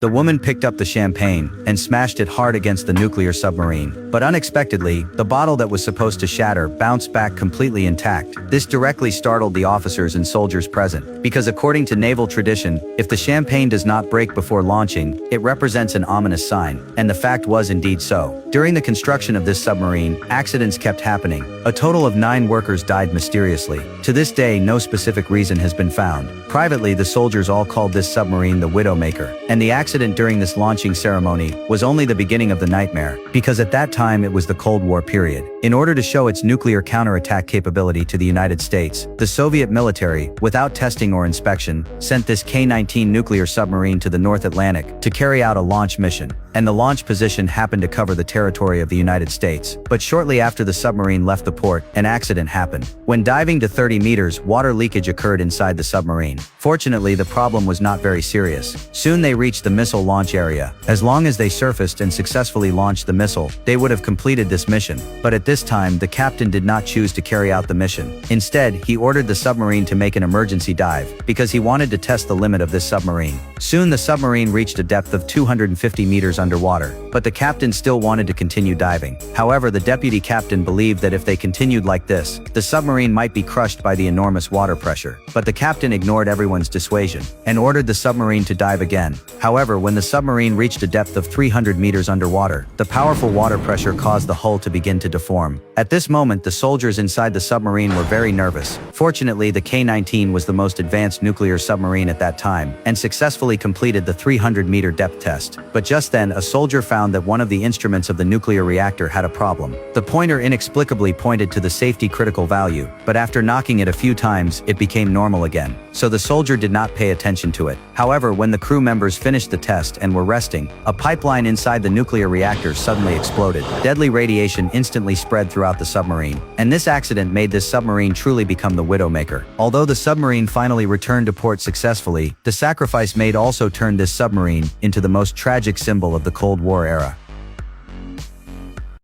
The woman picked up the champagne and smashed it hard against the nuclear submarine. But unexpectedly, the bottle that was supposed to shatter bounced back completely intact. This directly startled the officers and soldiers present, because according to naval tradition, if the champagne does not break before launching, it represents an ominous sign, and the fact was indeed so. During the construction of this submarine, accidents kept happening. A total of 9 workers died mysteriously. To this day, no specific reason has been found. Privately, the soldiers all called this submarine the Widowmaker, and the accident during this launching ceremony was only the beginning of the nightmare, because at that time it was the Cold War period. In order to show its nuclear counterattack capability to the United States, the Soviet military, without testing or inspection, sent this K-19 nuclear submarine to the North Atlantic to carry out a launch mission. And the launch position happened to cover the territory of the United States. But shortly after the submarine left the port, an accident happened. When diving to 30 meters, water leakage occurred inside the submarine. Fortunately, the problem was not very serious. Soon they reached the missile launch area. As long as they surfaced and successfully launched the missile, they would have completed this mission. But at this time, the captain did not choose to carry out the mission. Instead, he ordered the submarine to make an emergency dive, because he wanted to test the limit of this submarine. Soon the submarine reached a depth of 250 meters underwater, but the captain still wanted to continue diving. However, the deputy captain believed that if they continued like this, the submarine might be crushed by the enormous water pressure. But the captain ignored everyone's dissuasion and ordered the submarine to dive again. However, when the submarine reached a depth of 300 meters underwater, the powerful water pressure caused the hull to begin to deform. At this moment, the soldiers inside the submarine were very nervous. Fortunately, the K-19 was the most advanced nuclear submarine at that time and successfully completed the 300-meter depth test. But just then, a soldier found that one of the instruments of the nuclear reactor had a problem. The pointer inexplicably pointed to the safety critical value, but after knocking it a few times, it became normal again. So the soldier did not pay attention to it. However, when the crew members finished the test and were resting, a pipeline inside the nuclear reactor suddenly exploded. Deadly radiation instantly spread throughout the submarine, and this accident made this submarine truly become the Widowmaker. Although the submarine finally returned to port successfully, the sacrifice made also turned this submarine into the most tragic symbol of the Cold War era.